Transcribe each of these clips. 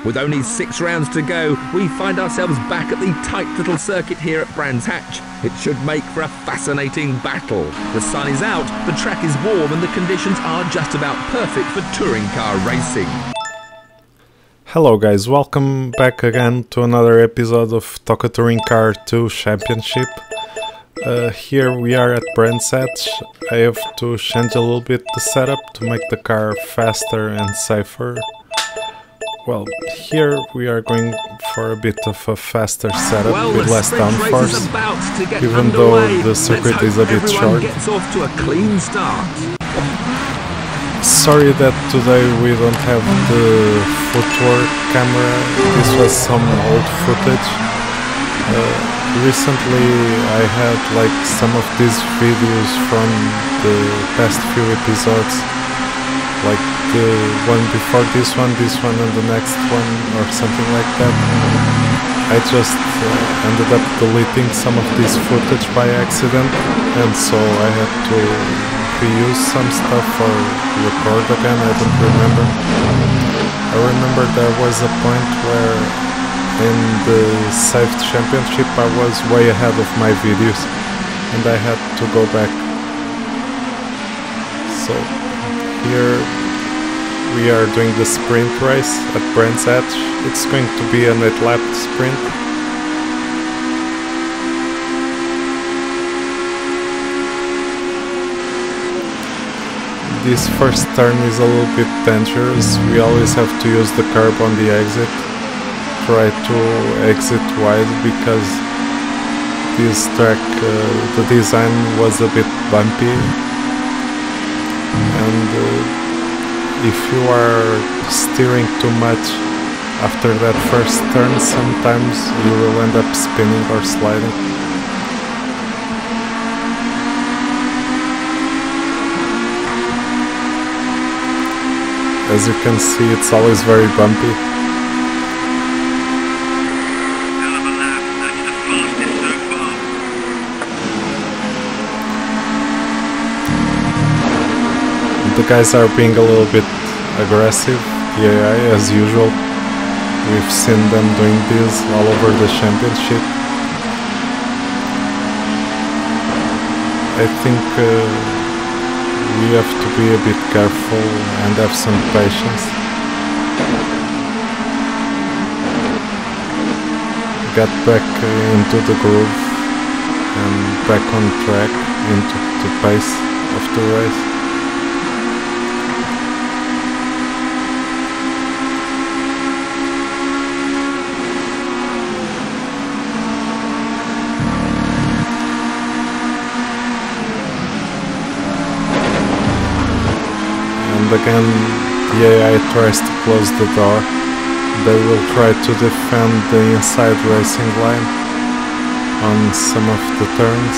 With only 6 rounds to go, we find ourselves back at the tight little circuit here at Brands Hatch. It should make for a fascinating battle. The sun is out, the track is warm, and the conditions are just about perfect for touring car racing. Hello guys, welcome back again to another episode of Toca Touring Car 2 Championship. Here we are at Brands Hatch. I have to change a little bit the setup to make the car faster and safer. Well, here we are going for a bit of a faster setup with less downforce, even though the circuit is a bit short. Gets off to a clean start. Sorry that today we don't have the footwork camera. This was some old footage. Recently I had like some of these videos from the past few episodes, like the one before this one and the next one, or something like that. I just ended up deleting some of this footage by accident, and so I had to reuse some stuff or record again. I don't remember. I remember there was a point where in the saved championship I was way ahead of my videos and I had to go back. So here we are doing the sprint race at Brands Hatch. It's going to be an 8-lap sprint. This first turn is a little bit dangerous. We always have to use the curb on the exit. Try to exit wide because this track, the design was a bit bumpy, and if you are steering too much after that first turn, sometimes you will end up spinning or sliding. As you can see, it's always very bumpy. The guys are being a little bit aggressive, the AI, as usual. We've seen them doing this all over the championship. I think we have to be a bit careful and have some patience. Get back into the groove and back on track, into the pace of the race. Again, the AI tries to close the door. They will try to defend the inside racing line on some of the turns,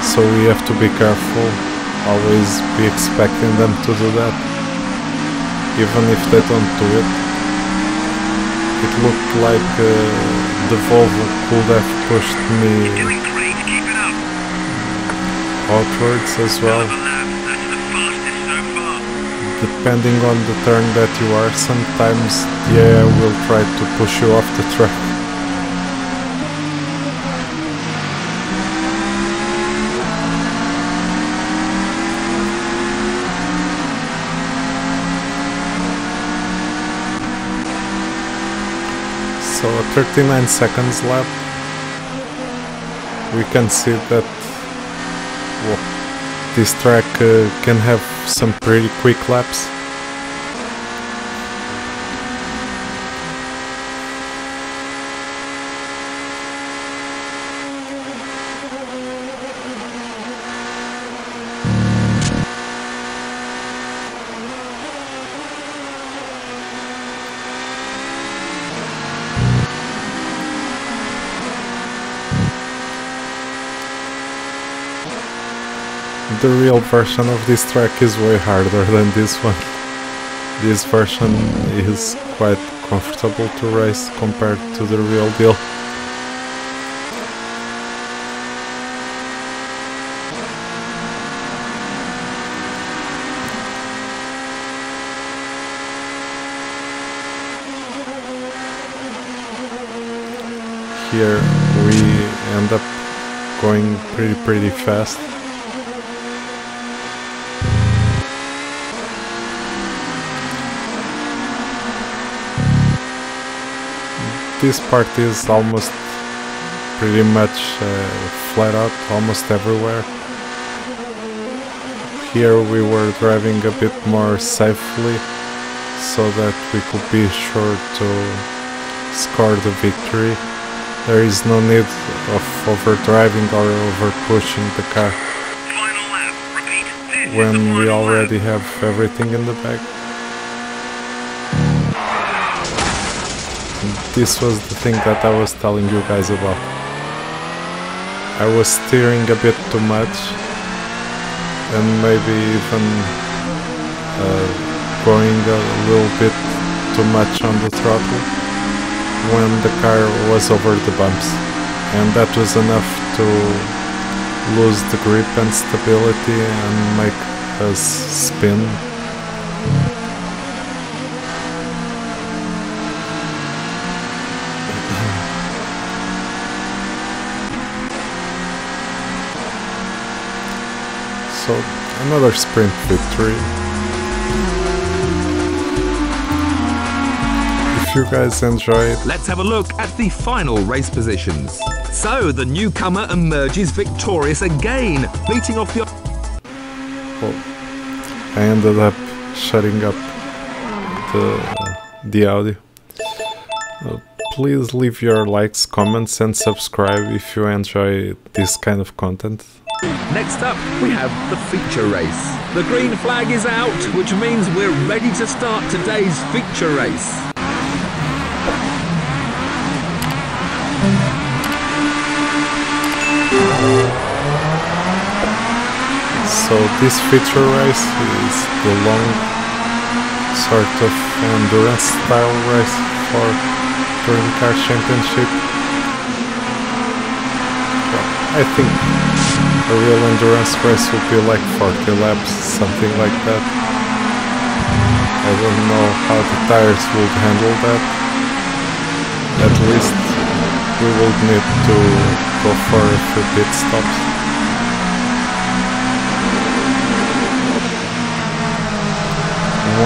so we have to be careful, always be expecting them to do that, even if they don't do it. It looked like the Volvo could have pushed me outwards as well. Depending on the turn that you are, sometimes the AI will try to push you off the track. So at 39 seconds lap, we can see that this track can have some pretty quick laps. The real version of this track is way harder than this one. This version is quite comfortable to race compared to the real deal. here we end up going pretty fast. This part is almost pretty much flat out, almost everywhere. Here we were driving a bit more safely, so that we could be sure to score the victory. There is no need of overdriving or over-pushing the car when we already have everything in the bag. This was the thing that I was telling you guys about. I was steering a bit too much and maybe even going a little bit too much on the throttle when the car was over the bumps, and that was enough to lose the grip and stability and make us spin. So another sprint victory. If you guys enjoyed, let's have a look at the final race positions. So the newcomer emerges victorious again, beating off the... Oh, I ended up shutting up the audio. Please leave your likes, comments and subscribe if you enjoy this kind of content. Next up, we have the feature race. The green flag is out, which means we're ready to start today's feature race. So this feature race is the long sort of endurance style race for Touring Car Championship. Well, I think a real endurance race would be like 40 laps, something like that. I don't know how the tires would handle that. At least we will need to go for a few pit stops.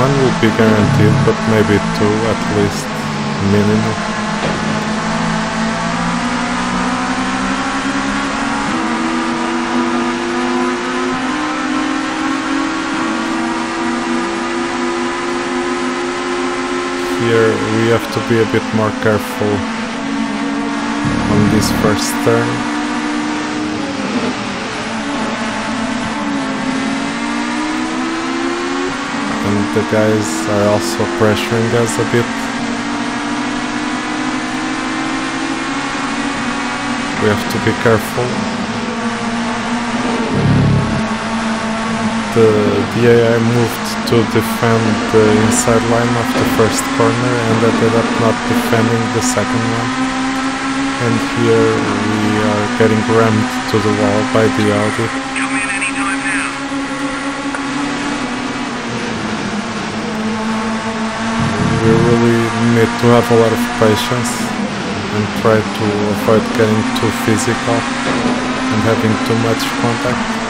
One would be guaranteed, but maybe two at least, minimum. Here we have to be a bit more careful on this first turn. And the guys are also pressuring us a bit. We have to be careful. The AI moved to defend the inside line of the first corner and ended up not defending the second one. And here we are getting rammed to the wall by the Audi. Come in anytime now. We really need to have a lot of patience and try to avoid getting too physical and having too much contact.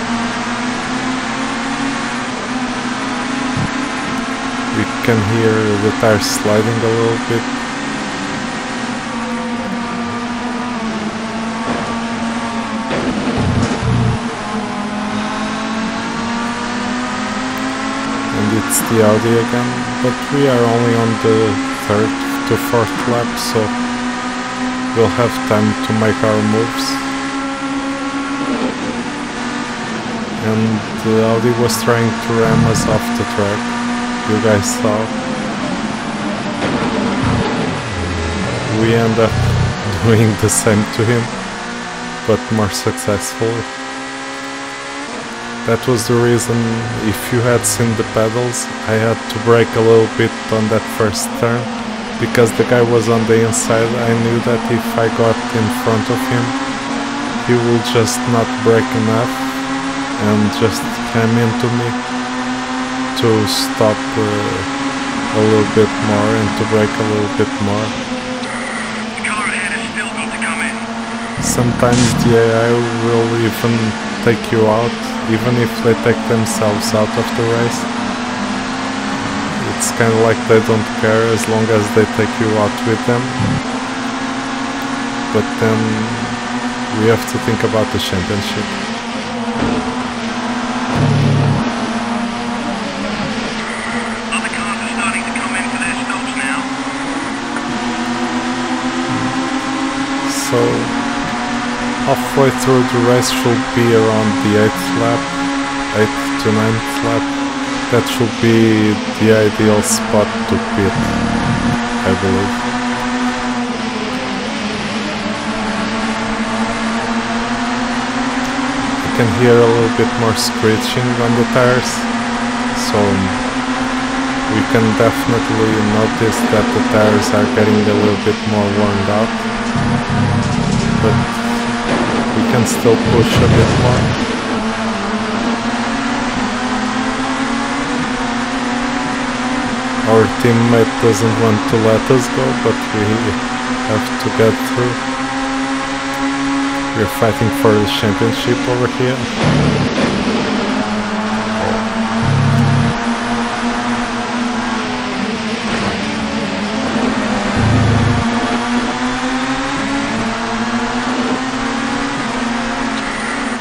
We can hear the tires sliding a little bit. And it's the Audi again, but we are only on the 3rd to 4th lap, so we'll have time to make our moves. And the Audi was trying to ram us off the track. You guys saw. We end up doing the same to him, but more successfully. That was the reason, if you had seen the pedals, I had to brake a little bit on that first turn, because the guy was on the inside. I knew that if I got in front of him, he will just not brake enough and just come into me to stop a little bit more and to brake a little bit more. The car ahead has still got to come in. sometimes the AI will even take you out, even if they take themselves out of the race. It's kind of like they don't care as long as they take you out with them. But then we have to think about the championship. Other cars are starting to come in for their stops now. So halfway through the race should be around the 8th lap, 8th to 9th lap. That should be the ideal spot to pit, I believe. I can hear a little bit more screeching on the tires, so we can definitely notice that the tires are getting a little bit more worn out, but we can still push a bit more. Our teammate doesn't want to let us go, but we have to get through. We're fighting for the championship over here.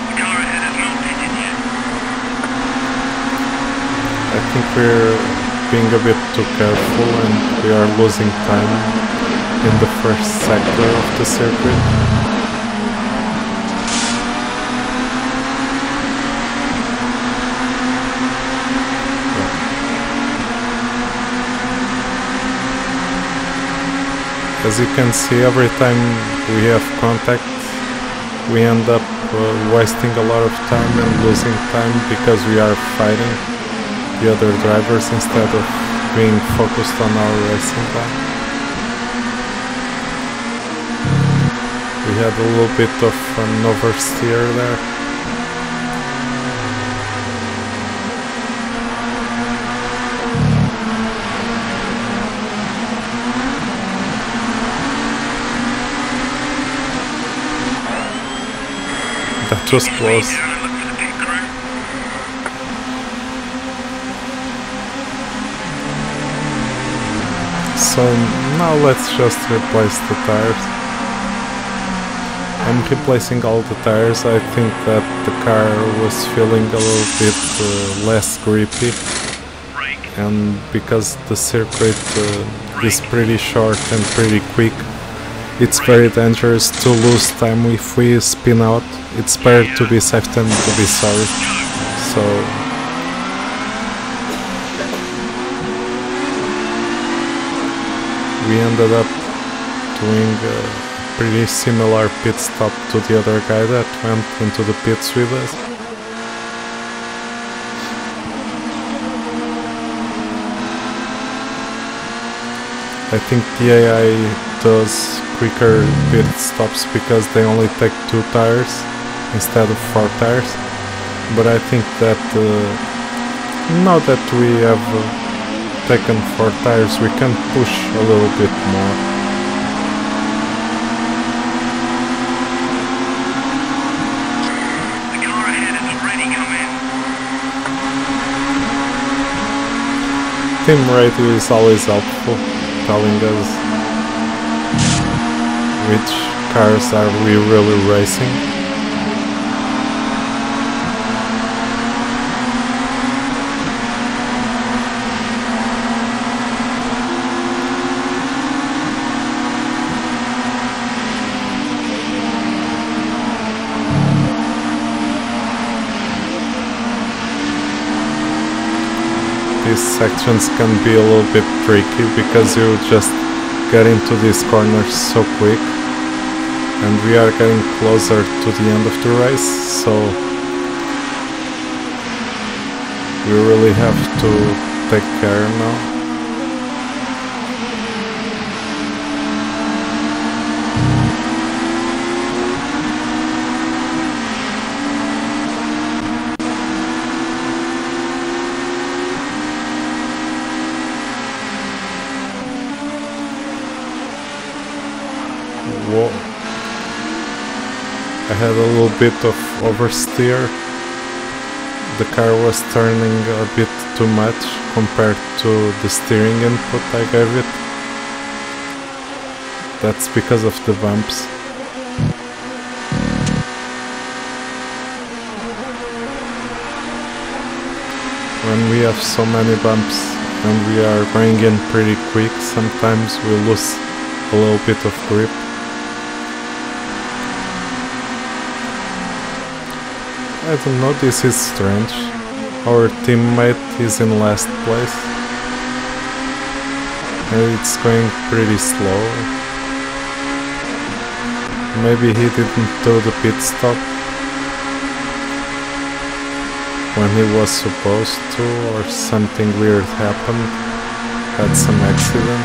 The car ahead has not pitted yet. I think we're being a bit too careful and we are losing time in the first sector of the circuit. As you can see, every time we have contact we end up wasting a lot of time and losing time because we are fighting the other drivers instead of being focused on our racing line. We had a little bit of an oversteer there. That was close. So now let's just replace the tires. I'm replacing all the tires. I think that the car was feeling a little bit less grippy, and because the circuit is pretty short and pretty quick, it's very dangerous to lose time if we spin out. It's better to be safe than to be sorry. So we ended up doing a pretty similar pit stop to the other guy that went into the pits with us. I think the AI does quicker pit stops because they only take 2 tires instead of 4 tires, but I think that now that we have taken 4 tires, we can push a little bit more. The car ahead has already come in. Team radio is always helpful, telling us which cars are we really racing. These sections can be a little bit tricky because you just get into these corners so quick, and we are getting closer to the end of the race, so we really have to take care now. I had a little bit of oversteer. The car was turning a bit too much compared to the steering input I gave it. That's because of the bumps. When we have so many bumps and we are going in pretty quick, sometimes we lose a little bit of grip. I don't know, this is strange. Our teammate is in last place and it's going pretty slow. Maybe he didn't do the pit stop when he was supposed to, or something weird happened, had some accident.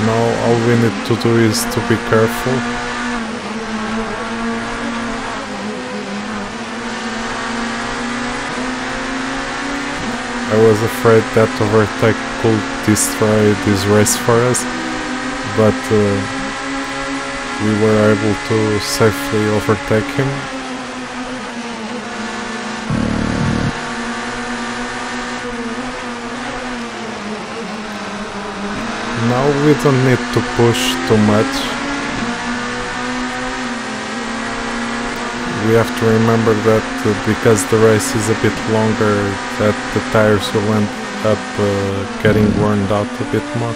Now all we need to do is to be careful. I was afraid that overtake could destroy this race for us, but we were able to safely overtake him. Now we don't need to push too much. We have to remember that because the race is a bit longer, that the tires will end up getting worn out a bit more,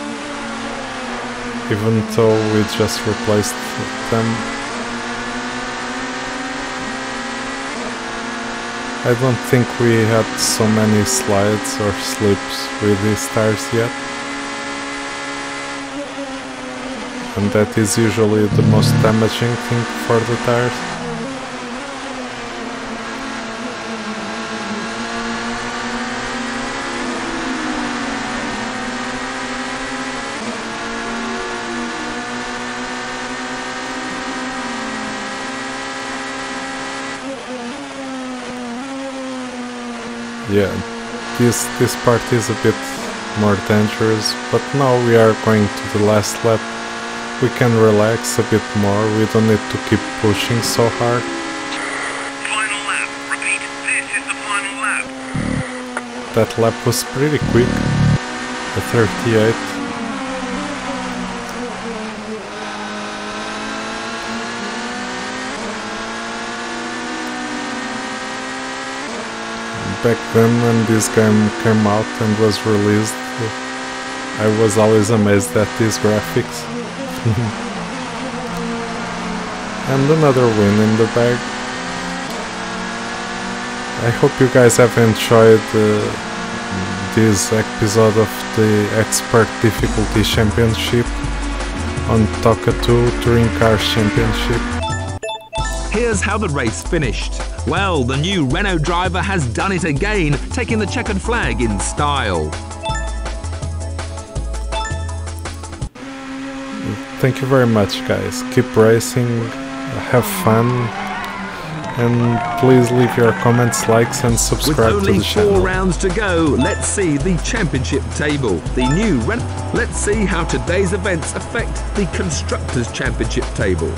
even though we just replaced them. I don't think we had so many slides or slips with these tires yet, and that is usually the most damaging thing for the tires. Yeah, this part is a bit more dangerous, but now we are going to the last lap. We can relax a bit more, we don't need to keep pushing so hard. Final lap. Repeat, this is the final lap. That lap was pretty quick, a 38. Back then, when this game came out and was released, I was always amazed at these graphics. And another win in the bag. I hope you guys have enjoyed this episode of the Expert Difficulty Championship on Toca 2 Touring Car Championship. Here's how the race finished. Well, the new Renault driver has done it again, taking the checkered flag in style. Thank you very much, guys. Keep racing, have fun, and please leave your comments, likes, and subscribe to the channel. With only 4 rounds to go, let's see the championship table. The new Let's see how today's events affect the Constructors' Championship table.